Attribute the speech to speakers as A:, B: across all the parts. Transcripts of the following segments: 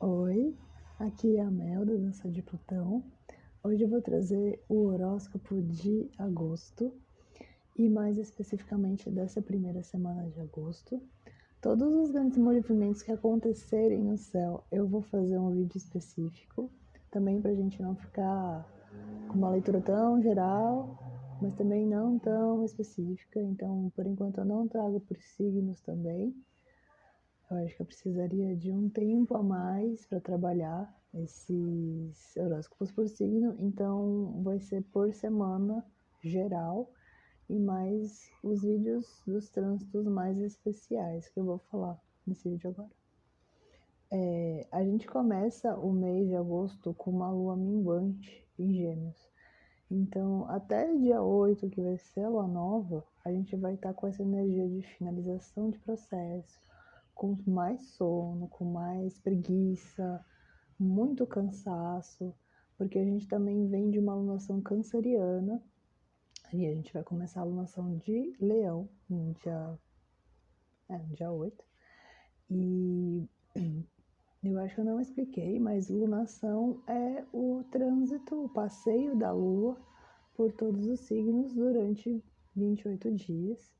A: Oi, aqui é a Mel da Dança de Plutão. Hoje eu vou trazer o horóscopo de agosto e mais especificamente dessa primeira semana de agosto. Todos os grandes movimentos que acontecerem no céu, eu vou fazer um vídeo específico, também para a gente não ficar com uma leitura tão geral, mas também não tão específica. Então, por enquanto, eu não trago por signos também. Eu acho que eu precisaria de um tempo a mais para trabalhar esses horóscopos por signo, então vai ser por semana geral e mais os vídeos dos trânsitos mais especiais que eu vou falar nesse vídeo agora. A gente começa o mês de agosto com uma lua minguante em Gêmeos. Então, até dia 8, que vai ser a lua nova, a gente vai estar com essa energia de finalização de processo, com mais sono, com mais preguiça, muito cansaço, porque a gente também vem de uma alunação canceriana, e a gente vai começar a alunação de Leão no dia 8. E eu acho que eu não expliquei, mas lunação é o trânsito, o passeio da Lua por todos os signos durante 28 dias,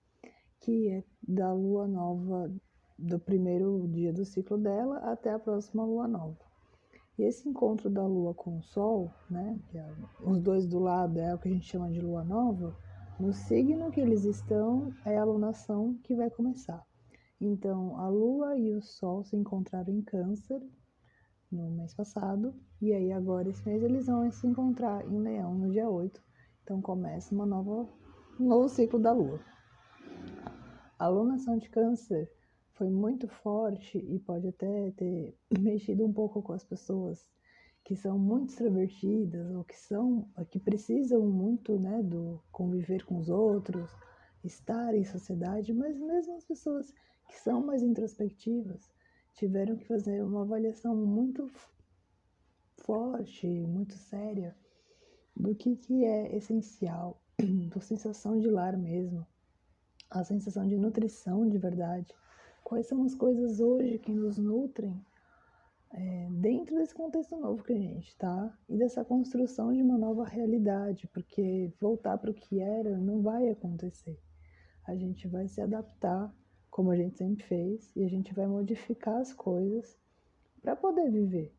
A: que é da Lua nova, do primeiro dia do ciclo dela até a próxima Lua nova. E esse encontro da Lua com o Sol, né, que é os dois do lado é o que a gente chama de Lua nova, no signo que eles estão é a lunação que vai começar. Então, a Lua e o Sol se encontraram em Câncer no mês passado, e aí agora esse mês eles vão se encontrar em Leão no dia 8. Então começa um novo ciclo da Lua. A alunação de Câncer foi muito forte e pode até ter mexido um pouco com as pessoas que são muito extrovertidas ou que precisam muito, né, do conviver com os outros, estar em sociedade, mas mesmo as pessoas que são mais introspectivas tiveram que fazer uma avaliação muito forte, muito séria do que é essencial, da sensação de lar mesmo, a sensação de nutrição de verdade. Quais são as coisas hoje que nos nutrem dentro desse contexto novo que a gente está e dessa construção de uma nova realidade, porque voltar para o que era não vai acontecer. A gente vai se adaptar, como a gente sempre fez, e a gente vai modificar as coisas para poder viver.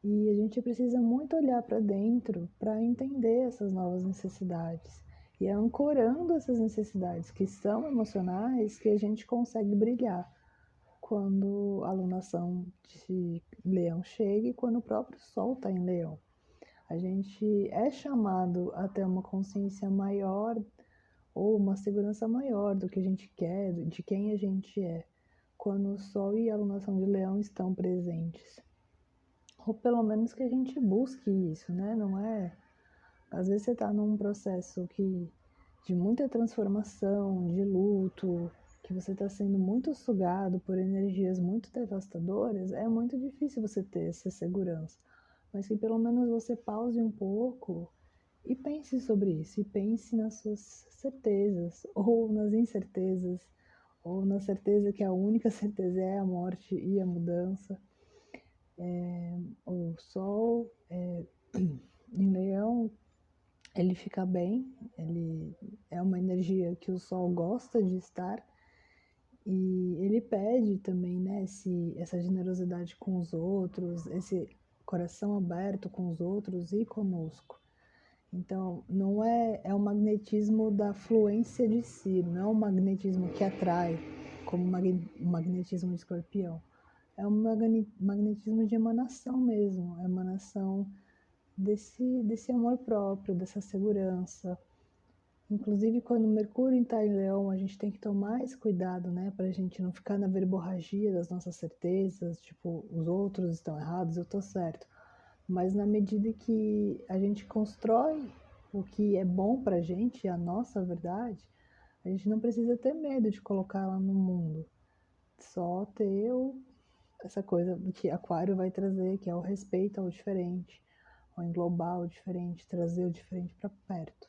A: E a gente precisa muito olhar para dentro para entender essas novas necessidades. E é ancorando essas necessidades que são emocionais que a gente consegue brilhar quando a alunação de Leão chega e quando o próprio Sol está em Leão. A gente é chamado a ter uma consciência maior ou uma segurança maior do que a gente quer, de quem a gente é, quando o Sol e a alunação de Leão estão presentes. Ou pelo menos que a gente busque isso, né? Não é. Às vezes você está num processo de muita transformação, de luto, que você está sendo muito sugado por energias muito devastadoras, é muito difícil você ter essa segurança. Mas que pelo menos você pause um pouco e pense sobre isso, e pense nas suas certezas, ou nas incertezas, ou na certeza que a única certeza é a morte e a mudança. O Sol em Leão, ele fica bem, ele é uma energia que o Sol gosta de estar e ele pede também, né, essa generosidade com os outros, esse coração aberto com os outros e conosco. Então, não é o magnetismo da fluência de si, não é um magnetismo que atrai, como o magnetismo de Escorpião. É um magnetismo de emanação mesmo, emanação desse amor próprio, dessa segurança. Inclusive, quando Mercúrio está em Leão, a gente tem que tomar esse cuidado, né? Para a gente não ficar na verborragia das nossas certezas, tipo, os outros estão errados, eu estou certo. Mas na medida que a gente constrói o que é bom para a gente, a nossa verdade, a gente não precisa ter medo de colocá-la no mundo. Só ter essa coisa que Aquário vai trazer, que é o respeito ao diferente, ao englobar o diferente, trazer o diferente para perto.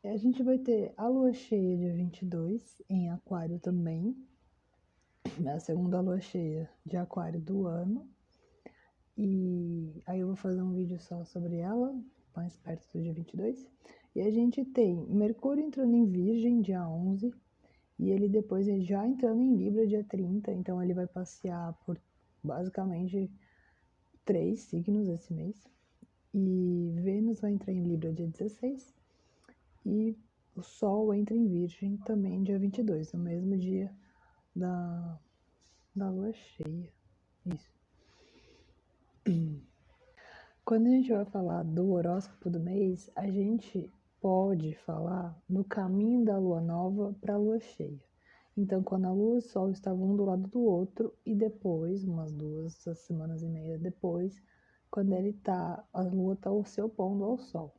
A: A gente vai ter a lua cheia dia 22 em Aquário também. É a segunda lua cheia de aquário do ano. E aí eu vou fazer um vídeo só sobre ela, mais perto do dia 22. E a gente tem Mercúrio entrando em Virgem, dia 11. E ele depois já entrando em Libra, dia 30. Então ele vai passear por basicamente 3 signos esse mês. E Vênus vai entrar em Libra, dia 16. E o Sol entra em Virgem também, dia 22, no mesmo dia da lua cheia. Isso. Quando a gente vai falar do horóscopo do mês, a gente pode falar no caminho da lua nova para a lua cheia. Então, quando a lua e o sol estavam um do lado do outro, e depois, umas 2 semanas e meia depois, quando a lua está se opondo ao sol.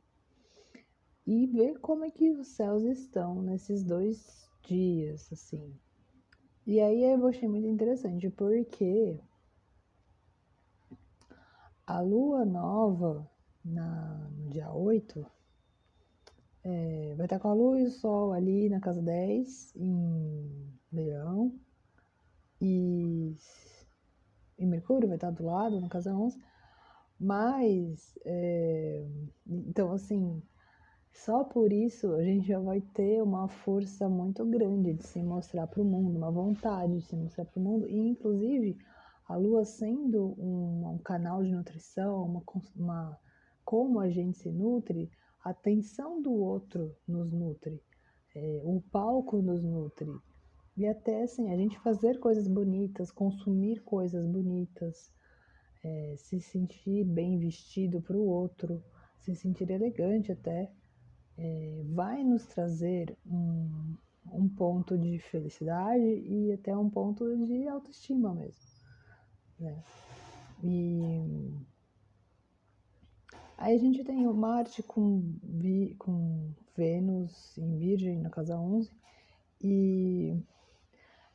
A: E ver como é que os céus estão nesses 2 dias, assim. E aí eu achei muito interessante, porque a lua nova, no dia 8, vai estar com a lua e o sol ali na casa 10, em Leão, e Mercúrio vai estar do lado, na casa 11, mas, então assim, só por isso a gente já vai ter uma força muito grande de se mostrar para o mundo, uma vontade de se mostrar para o mundo, e inclusive a Lua sendo um canal de nutrição, como a gente se nutre, a atenção do outro nos nutre, o palco nos nutre. E até assim, a gente fazer coisas bonitas, consumir coisas bonitas, se sentir bem vestido para o outro, se sentir elegante até, vai nos trazer um ponto de felicidade e até um ponto de autoestima mesmo, né? E aí a gente tem o Marte com Vênus em Virgem na casa 11, e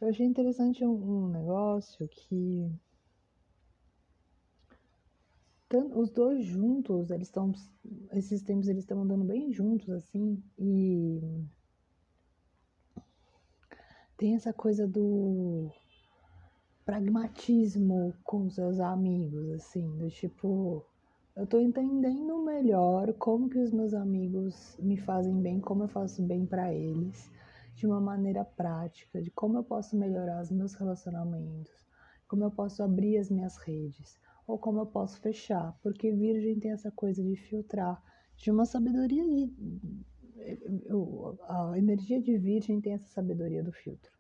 A: eu achei interessante um negócio que os dois juntos, esses tempos eles estão andando bem juntos, assim, e tem essa coisa do pragmatismo com seus amigos, assim, do tipo, eu tô entendendo melhor como que os meus amigos me fazem bem, como eu faço bem para eles, de uma maneira prática, de como eu posso melhorar os meus relacionamentos, como eu posso abrir as minhas redes, ou como eu posso fechar, porque Virgem tem essa coisa de filtrar, de uma sabedoria a energia de Virgem tem essa sabedoria do filtro,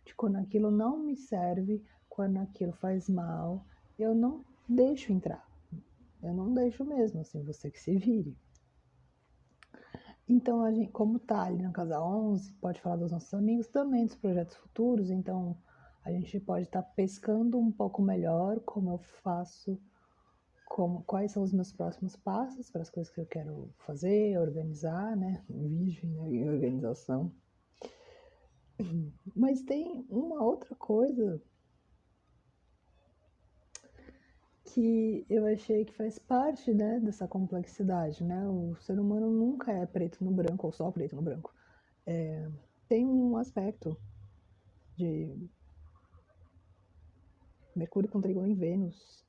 A: de quando aquilo não me serve, quando aquilo faz mal, eu não deixo entrar. Eu não deixo mesmo, assim, você que se vire. Então, a gente, como tá ali na casa 11, pode falar dos nossos amigos, também dos projetos futuros, então a gente pode estar pescando um pouco melhor como eu faço, quais são os meus próximos passos para as coisas que eu quero fazer, organizar, né? Virgem, né? Em organização. Mas tem uma outra coisa que eu achei que faz parte, né, dessa complexidade, né? O ser humano nunca é preto no branco ou só preto no branco. Tem um aspecto de Mercúrio com Trígono em Vênus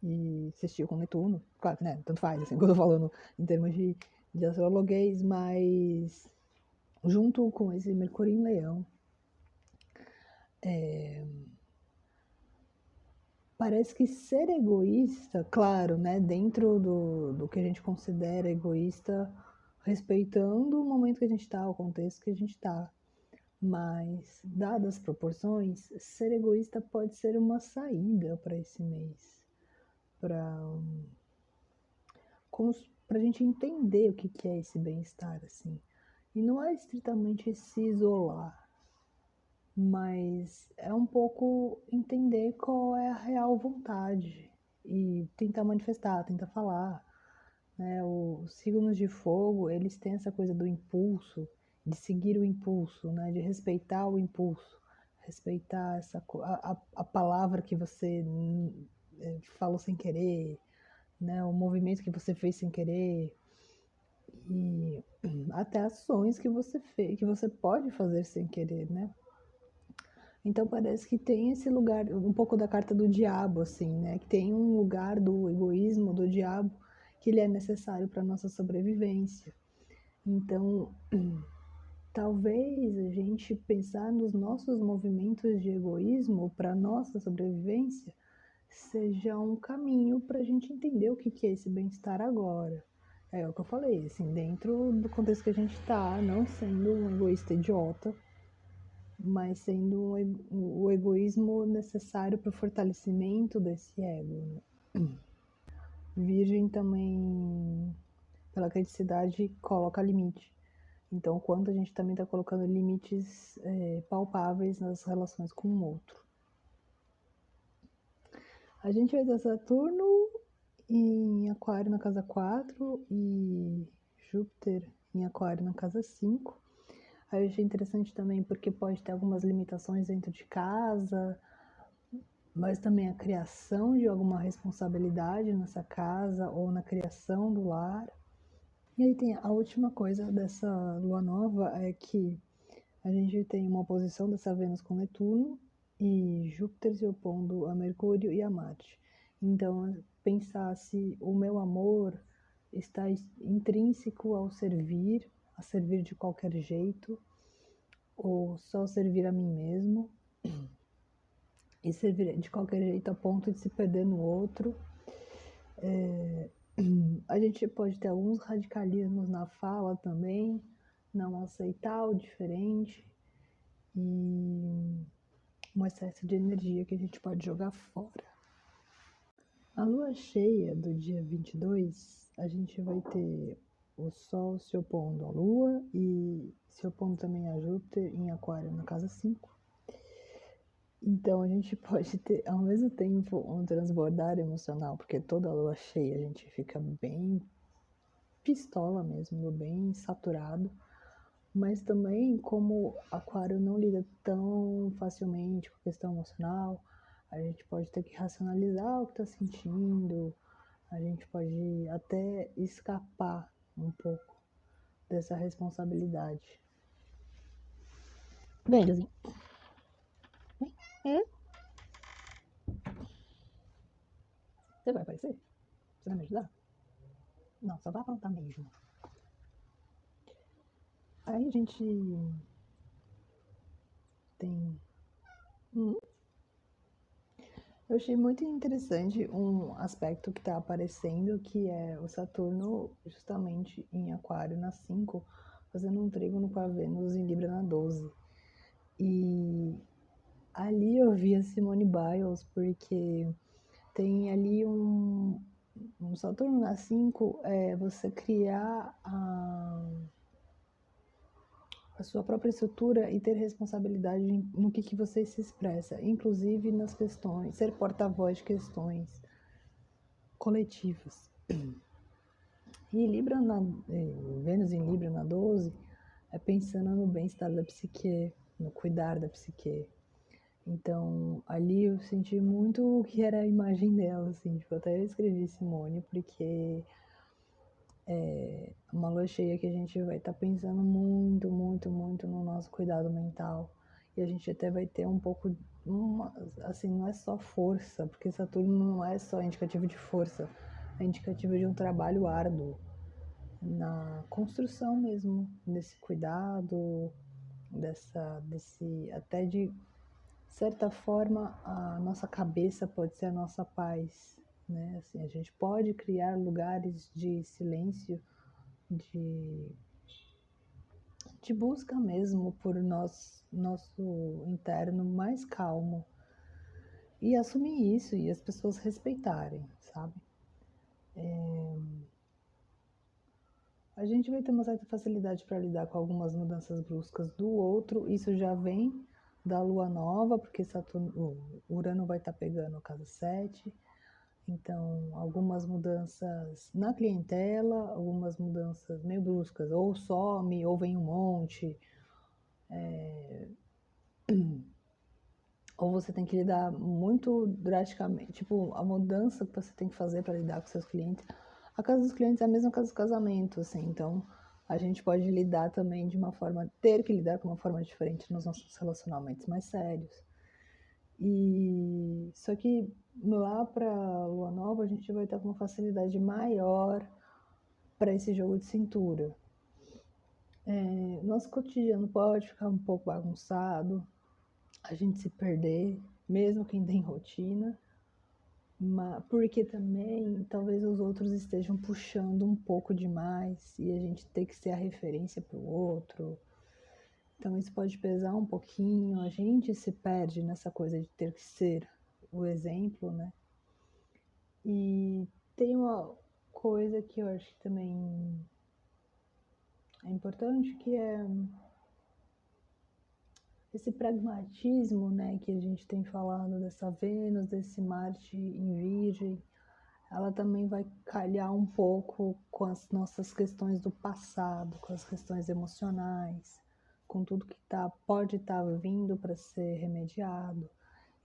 A: e sextil com Netuno. Claro que, né, tanto faz, assim, quando eu tô falando em termos de astrologuês, mas junto com esse Mercúrio em Leão, parece que ser egoísta, claro, né, dentro do que a gente considera egoísta, respeitando o momento que a gente está, o contexto que a gente está. Mas, dadas as proporções, ser egoísta pode ser uma saída para esse mês, para a gente entender o que é esse bem-estar, assim. E não é estritamente se isolar, mas é um pouco entender qual é a real vontade e tentar manifestar, tentar falar, né? Os signos de fogo, eles têm essa coisa do impulso, de seguir o impulso, né? De respeitar o impulso, respeitar a palavra que você falou sem querer, né? O movimento que você fez sem querer, e até ações que você fez, que você pode fazer sem querer, né? Então parece que tem esse lugar, um pouco da carta do diabo, assim, né? Que tem um lugar do egoísmo, do diabo, que ele é necessário para nossa sobrevivência. Então, talvez a gente pensar nos nossos movimentos de egoísmo para nossa sobrevivência seja um caminho para a gente entender o que é esse bem-estar agora. É o que eu falei, assim, dentro do contexto que a gente está, não sendo um egoísta idiota, mas sendo o egoísmo necessário para o fortalecimento desse ego. Né? Virgem também, pela criticidade, coloca limite. Então, o quanto a gente também está colocando limites palpáveis nas relações com o outro. A gente vai ter Saturno em Aquário na casa 4 e Júpiter em Aquário na casa 5. Aí eu achei interessante também porque pode ter algumas limitações dentro de casa, mas também a criação de alguma responsabilidade nessa casa ou na criação do lar. E aí tem a última coisa dessa lua nova é que a gente tem uma oposição dessa Vênus com Netuno e Júpiter se opondo a Mercúrio e a Marte. Então, pensar se o meu amor está intrínseco ao servir, a servir de qualquer jeito, ou só servir a mim mesmo, e servir de qualquer jeito a ponto de se perder no outro. A gente pode ter alguns radicalismos na fala também, não aceitar o diferente e um excesso de energia que a gente pode jogar fora. A lua cheia do dia 22, a gente vai ter o Sol se opondo à Lua e se opondo também a Júpiter em Aquário na casa 5. Então a gente pode ter ao mesmo tempo um transbordar emocional, porque toda lua cheia a gente fica bem pistola mesmo, bem saturado, mas também como Aquário não lida tão facilmente com a questão emocional, a gente pode ter que racionalizar o que está sentindo, a gente pode até escapar um pouco dessa responsabilidade. Vem, Luzinho. Vem. É? Você vai aparecer? Você vai me ajudar? Não, só vai aprontar mesmo. Aí a gente tem. Eu achei muito interessante um aspecto que está aparecendo, que é o Saturno justamente em Aquário na 5, fazendo um trígono com a Vênus em Libra na 12. E ali eu vi a Simone Biles, porque tem ali um Saturno na 5, você criar a sua própria estrutura e ter responsabilidade no que você se expressa, inclusive nas questões, ser porta-voz de questões coletivas. E Vênus em Libra na 12 é pensando no bem-estar da psique, no cuidar da psique. Então, ali eu senti muito o que era a imagem dela, assim, tipo, até eu escrevi Simone, porque é uma lua cheia que a gente vai estar pensando muito, muito, muito no nosso cuidado mental. E a gente até vai ter um pouco, assim, não é só força, porque Saturno não é só indicativo de força, é indicativo de um trabalho árduo na construção mesmo desse cuidado, até de certa forma a nossa cabeça pode ser a nossa paz, né? Assim, a gente pode criar lugares de silêncio, de, de busca mesmo por nosso interno mais calmo e assumir isso e as pessoas respeitarem, sabe? A gente vai ter uma certa facilidade para lidar com algumas mudanças bruscas do outro. Isso já vem da lua nova, porque Urano vai estar pegando a casa 7. Então, algumas mudanças na clientela, algumas mudanças meio bruscas. Ou some, ou vem um monte. Ou você tem que lidar muito drasticamente. Tipo, a mudança que você tem que fazer para lidar com seus clientes. A casa dos clientes é a mesma casa dos casamentos, assim. Então, a gente pode lidar também de uma forma, ter que lidar com uma forma diferente nos nossos relacionamentos mais sérios. E só que lá para Lua Nova a gente vai estar com uma facilidade maior para esse jogo de cintura. Nosso cotidiano pode ficar um pouco bagunçado, a gente se perder, mesmo quem tem rotina, porque também talvez os outros estejam puxando um pouco demais e a gente tem que ser a referência para o outro. Então isso pode pesar um pouquinho, a gente se perde nessa coisa de ter que ser o exemplo, né? E tem uma coisa que eu acho que também é importante, que é esse pragmatismo, né, que a gente tem falado dessa Vênus, desse Marte em Virgem. Ela também vai calhar um pouco com as nossas questões do passado, com as questões emocionais, com tudo que pode estar vindo para ser remediado.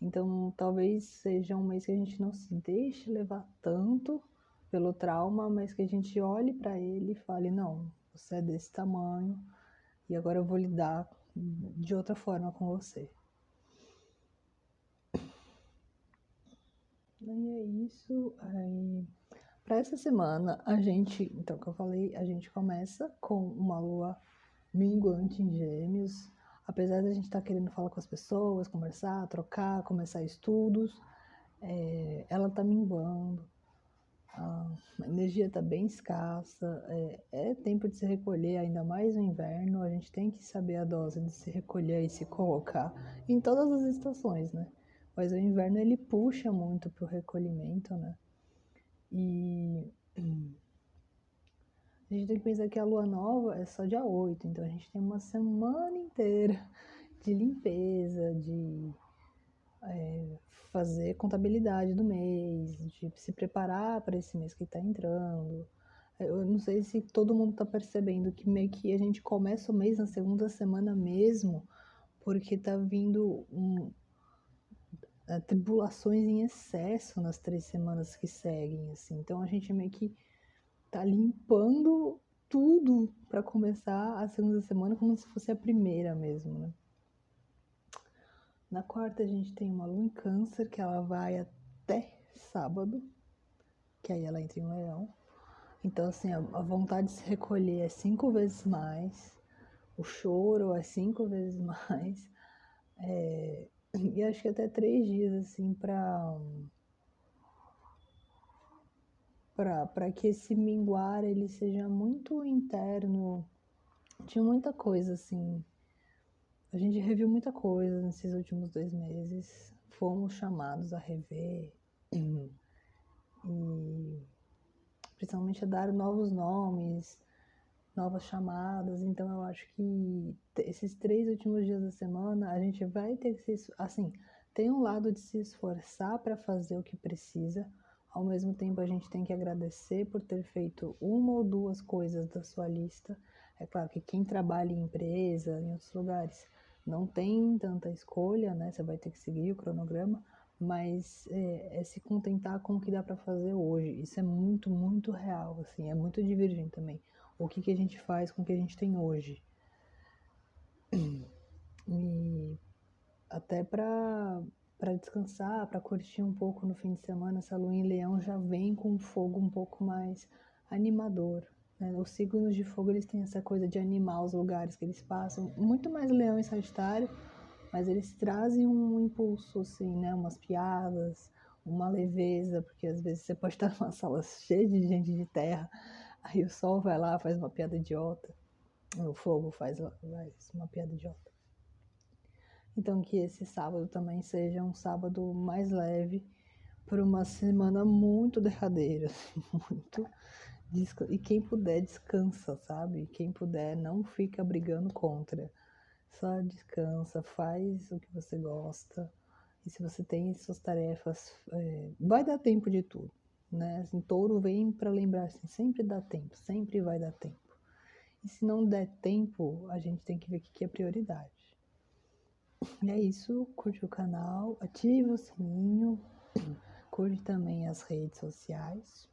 A: Então, talvez seja um mês que a gente não se deixe levar tanto pelo trauma, mas que a gente olhe para ele e fale: não, você é desse tamanho e agora eu vou lidar de outra forma com você. E é isso. Aí, para essa semana, então, que eu falei, a gente começa com uma lua minguante em Gêmeos. Apesar de a gente estar querendo falar com as pessoas, conversar, trocar, começar estudos, ela está minguando. A energia está bem escassa. É tempo de se recolher, ainda mais no inverno. A gente tem que saber a dose de se recolher e se colocar em todas as estações, né? Mas o inverno ele puxa muito pro recolhimento, né? E a gente tem que pensar que a lua nova é só dia 8, então a gente tem uma semana inteira de limpeza, de fazer contabilidade do mês, de se preparar para esse mês que está entrando. Eu não sei se todo mundo está percebendo que meio que a gente começa o mês na segunda semana mesmo, porque tá vindo tribulações em excesso nas 3 semanas que seguem, assim. Então a gente meio que tá limpando tudo para começar a segunda semana como se fosse a primeira mesmo, né? Na quarta a gente tem uma lua em Câncer, que ela vai até sábado, que aí ela entra em Leão. Então, assim, a vontade de se recolher é 5 vezes mais, o choro é 5 vezes mais, e acho que até 3 dias, assim, para que esse minguar ele seja muito interno, de muita coisa, assim. A gente reviu muita coisa nesses últimos 2 meses, fomos chamados a rever e principalmente a dar novos nomes, novas chamadas. Então eu acho que esses 3 últimos dias da semana a gente vai ter que se, assim, tem um lado de se esforçar para fazer o que precisa, ao mesmo tempo a gente tem que agradecer por ter feito 1 ou 2 coisas da sua lista. É claro que quem trabalha em empresa, em outros lugares, não tem tanta escolha, né? Você vai ter que seguir o cronograma, mas é se contentar com o que dá para fazer hoje. Isso é muito, muito real, assim, é muito divergente também. O que a gente faz com o que a gente tem hoje. E até para descansar, para curtir um pouco no fim de semana, essa lua em Leão já vem com um fogo um pouco mais animador. Né? Os signos de fogo eles têm essa coisa de animar os lugares que eles passam, muito mais Leão e Sagitário, mas eles trazem um impulso, assim, né? Umas piadas, uma leveza, porque às vezes você pode estar numa sala cheia de gente de terra, aí o sol vai lá, faz uma piada idiota, o fogo faz uma piada idiota. Então que esse sábado também seja um sábado mais leve por uma semana muito derradeira, muito. E quem puder descansa, sabe? Quem puder não fica brigando contra. Só descansa, faz o que você gosta. E se você tem suas tarefas, vai dar tempo de tudo, né? Assim, touro vem para lembrar assim, sempre dá tempo, sempre vai dar tempo. E se não der tempo, a gente tem que ver o que é prioridade. E é isso, curte o canal, ative o sininho, curte também as redes sociais.